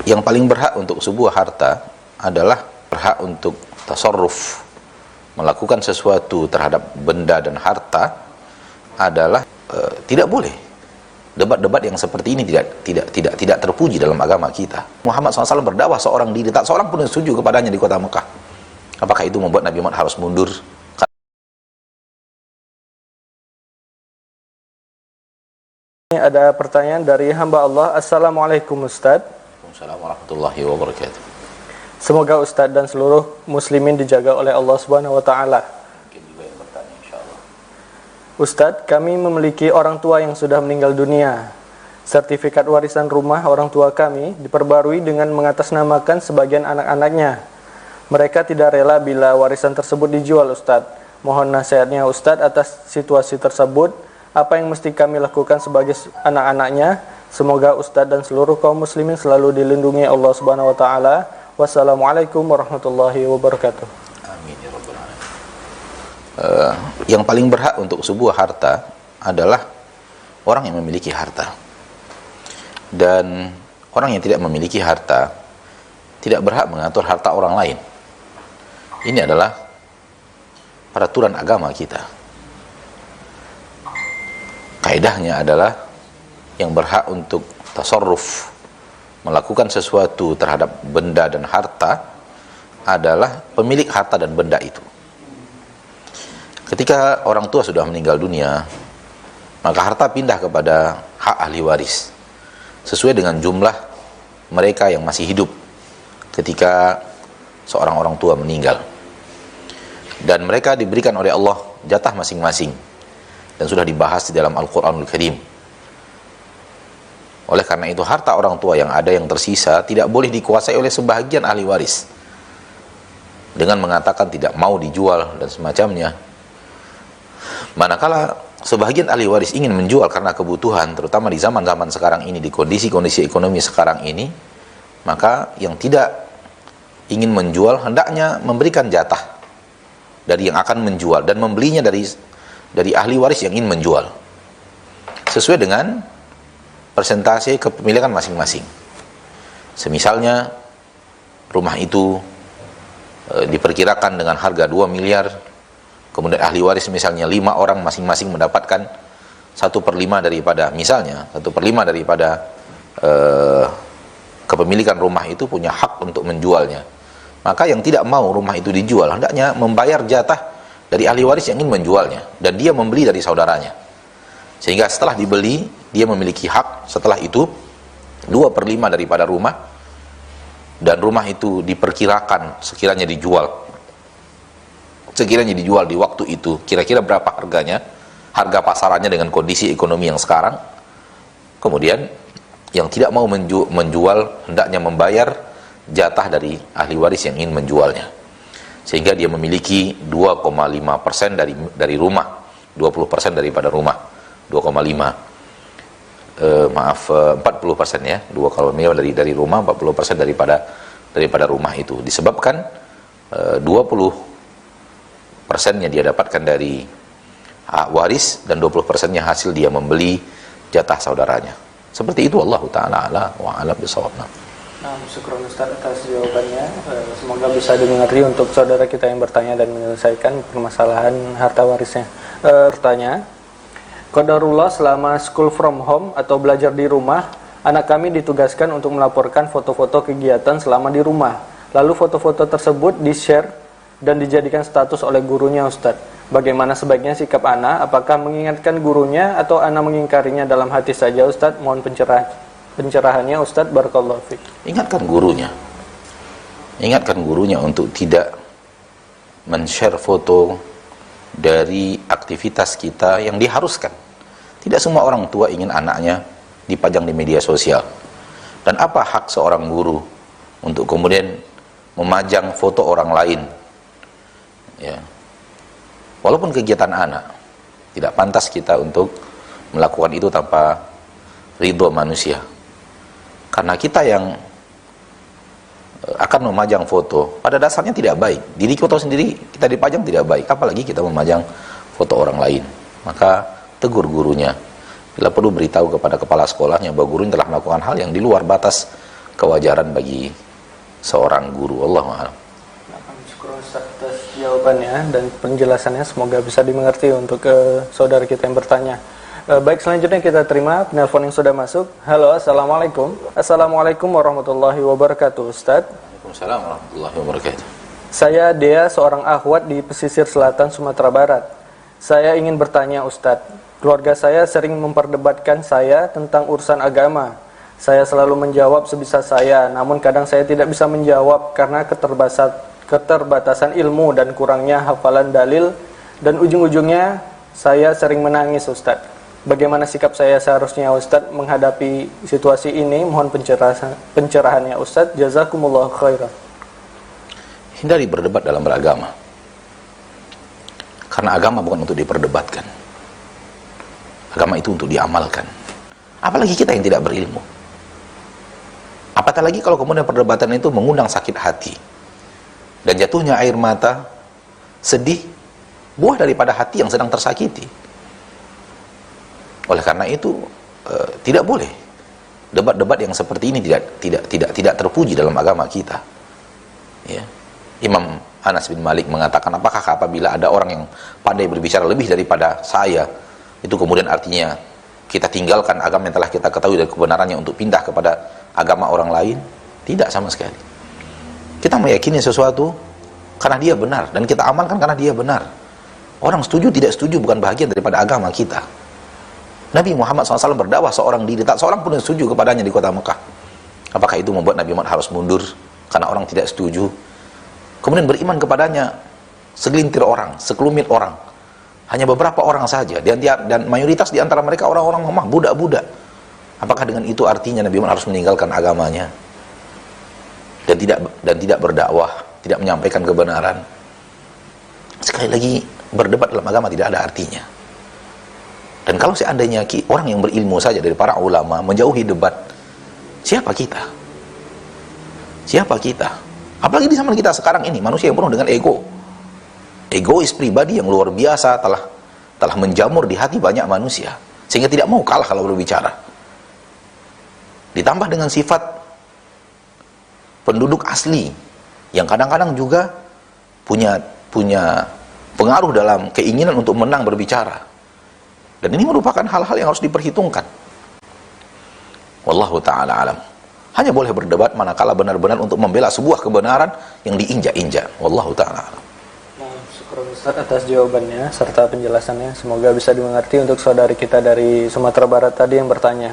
Yang paling berhak untuk sebuah harta adalah berhak untuk tasarruf, melakukan sesuatu terhadap benda dan harta adalah tidak boleh. Debat-debat yang seperti ini tidak terpuji dalam agama kita. Muhammad SAW berdakwah seorang diri, tak seorang pun yang setuju kepadanya di kota Mekah. Apakah itu membuat Nabi Muhammad harus mundur? Ini ada pertanyaan dari hamba Allah. Assalamualaikum Ustaz. Waalaikumsalam warahmatullahi wabarakatuh. Semoga Ustaz dan seluruh muslimin dijaga oleh Allah Subhanahu wa taala. Mungkin juga yang bertanya, insyaallah. Ustaz, kami memiliki orang tua yang sudah meninggal dunia. Sertifikat warisan rumah orang tua kami diperbarui dengan mengatasnamakan sebagian anak-anaknya. Mereka tidak rela bila warisan tersebut dijual, Ustaz. Mohon nasihatnya Ustaz atas situasi tersebut. Apa yang mesti kami lakukan sebagai anak-anaknya? Semoga Ustaz dan seluruh kaum muslimin selalu dilindungi Allah Subhanahu wa taala. Wassalamualaikum warahmatullahi wabarakatuh. Amin ya rabbal alamin. Yang paling berhak untuk sebuah harta adalah orang yang memiliki harta. Dan orang yang tidak memiliki harta tidak berhak mengatur harta orang lain. Ini adalah peraturan agama kita. Kaidahnya adalah yang berhak untuk tasarruf, melakukan sesuatu terhadap benda dan harta adalah pemilik harta dan benda itu. Ketika orang tua sudah meninggal dunia, maka harta pindah kepada hak ahli waris sesuai dengan jumlah mereka yang masih hidup ketika seorang orang tua meninggal, dan mereka diberikan oleh Allah jatah masing-masing dan sudah dibahas di dalam Al-Quranul Karim. Oleh karena itu harta orang tua yang ada yang tersisa tidak boleh dikuasai oleh sebahagian ahli waris dengan mengatakan tidak mau dijual dan semacamnya. Manakala sebahagian ahli waris ingin menjual karena kebutuhan, terutama di zaman-zaman sekarang ini, di kondisi-kondisi ekonomi sekarang ini, maka yang tidak ingin menjual hendaknya memberikan jatah dari yang akan menjual dan membelinya dari ahli waris yang ingin menjual sesuai dengan persentase kepemilikan masing-masing. Semisalnya rumah itu diperkirakan dengan harga 2 miliar, kemudian ahli waris misalnya 5 orang masing-masing mendapatkan 1/5 daripada, misalnya 1/5 daripada kepemilikan rumah itu, punya hak untuk menjualnya. Maka yang tidak mau rumah itu dijual hendaknya membayar jatah dari ahli waris yang ingin menjualnya, dan dia membeli dari saudaranya, sehingga setelah dibeli dia memiliki hak setelah itu 2/5 daripada rumah, dan rumah itu diperkirakan sekiranya dijual di waktu itu kira-kira berapa harganya, harga pasarannya dengan kondisi ekonomi yang sekarang. Kemudian yang tidak mau menjual hendaknya membayar jatah dari ahli waris yang ingin menjualnya, sehingga dia memiliki 2,5% dari rumah, 20% daripada rumah, 40% ya, 2,5 dari rumah, 40% daripada rumah itu, disebabkan 20%-nya dia dapatkan dari hak waris dan 20%-nya hasil dia membeli jatah saudaranya. Seperti itu, Allah Ta'ala ala wa alam bisawab. Nah, syukur Ustaz atas jawabannya. Semoga bisa dimengerti untuk saudara kita yang bertanya dan menyelesaikan permasalahan harta warisnya. Bertanya, qadarullah selama school from home atau belajar di rumah, anak kami ditugaskan untuk melaporkan foto-foto kegiatan selama di rumah. Lalu foto-foto tersebut di-share dan dijadikan status oleh gurunya, Ustaz. Bagaimana sebaiknya sikap anak? Apakah mengingatkan gurunya atau anak mengingkarinya dalam hati saja, Ustaz? Mohon pencerahannya, Ustaz. Barakallahu fiik. Ingatkan gurunya untuk tidak men-share foto dari aktivitas kita yang diharuskan. Tidak semua orang tua ingin anaknya dipajang di media sosial. Dan apa hak seorang guru untuk kemudian memajang foto orang lain? Ya. Walaupun kegiatan anak, tidak pantas kita untuk melakukan itu tanpa ridho manusia. Karena kita yang akan memajang foto pada dasarnya tidak baik. Diri kita sendiri kita dipajang tidak baik, apalagi kita memajang foto orang lain. Maka tegur gurunya. Bila perlu beritahu kepada kepala sekolahnya bahwa gurunya telah melakukan hal yang di luar batas kewajaran bagi seorang guru. Allahu a'lam. Syukur Ustaz atas jawabannya dan penjelasannya, semoga bisa dimengerti untuk saudara kita yang bertanya. Baik, selanjutnya kita terima penelpon yang sudah masuk. Halo, assalamualaikum. Assalamualaikum warahmatullahi wabarakatuh, Ustaz. Waalaikumsalam warahmatullahi wabarakatuh. Saya Dea, seorang akhwat di pesisir selatan Sumatera Barat. Saya ingin bertanya, Ustaz. Keluarga saya sering memperdebatkan saya tentang urusan agama. Saya selalu menjawab sebisa saya, namun kadang saya tidak bisa menjawab karena keterbatasan ilmu dan kurangnya hafalan dalil, dan ujung-ujungnya saya sering menangis, Ustaz. Bagaimana sikap saya seharusnya, Ustaz, menghadapi situasi ini? Mohon pencerahannya, Ustaz. Jazakumullah khairan. Hindari berdebat dalam beragama. Karena agama bukan untuk diperdebatkan. Agama itu untuk diamalkan. Apalagi kita yang tidak berilmu. Apatah lagi kalau kemudian perdebatan itu mengundang sakit hati. Dan jatuhnya air mata, sedih, buah daripada hati yang sedang tersakiti. Oleh karena itu tidak boleh debat-debat yang seperti ini tidak terpuji dalam agama kita. Ya. Imam Anas bin Malik mengatakan, apakah apabila ada orang yang pandai berbicara lebih daripada saya, itu kemudian artinya kita tinggalkan agama yang telah kita ketahui dari kebenarannya untuk pindah kepada agama orang lain? Tidak sama sekali. Kita meyakini sesuatu karena dia benar, dan kita amalkan karena dia benar. Orang setuju tidak setuju bukan bahagian daripada agama kita. Nabi Muhammad SAW berdakwah seorang diri, tak seorang pun yang setuju kepadanya di kota Mekah. Apakah itu membuat Nabi Muhammad harus mundur karena orang tidak setuju? Kemudian beriman kepadanya segelintir orang, sekelumit orang, hanya beberapa orang saja, dan mayoritas di antara mereka orang-orang lemah, budak-budak. Apakah dengan itu artinya Nabi Muhammad harus meninggalkan agamanya dan tidak berdakwah, tidak menyampaikan kebenaran? Sekali lagi, berdebat dalam agama tidak ada artinya. Dan kalau seandainya orang yang berilmu saja dari para ulama menjauhi debat, siapa kita? Siapa kita? Apalagi di zaman kita sekarang ini, manusia yang penuh dengan ego. Egois pribadi yang luar biasa telah menjamur di hati banyak manusia, sehingga tidak mau kalah kalau berbicara. Ditambah dengan sifat penduduk asli yang kadang-kadang juga punya pengaruh dalam keinginan untuk menang berbicara. Dan ini merupakan hal-hal yang harus diperhitungkan. Wallahu ta'ala alam. Hanya boleh berdebat manakala benar-benar untuk membela sebuah kebenaran yang diinjak-injak. Wallahu ta'ala alam. Nah, syukur Ustaz atas jawabannya serta penjelasannya. Semoga bisa dimengerti untuk saudari kita dari Sumatera Barat tadi yang bertanya.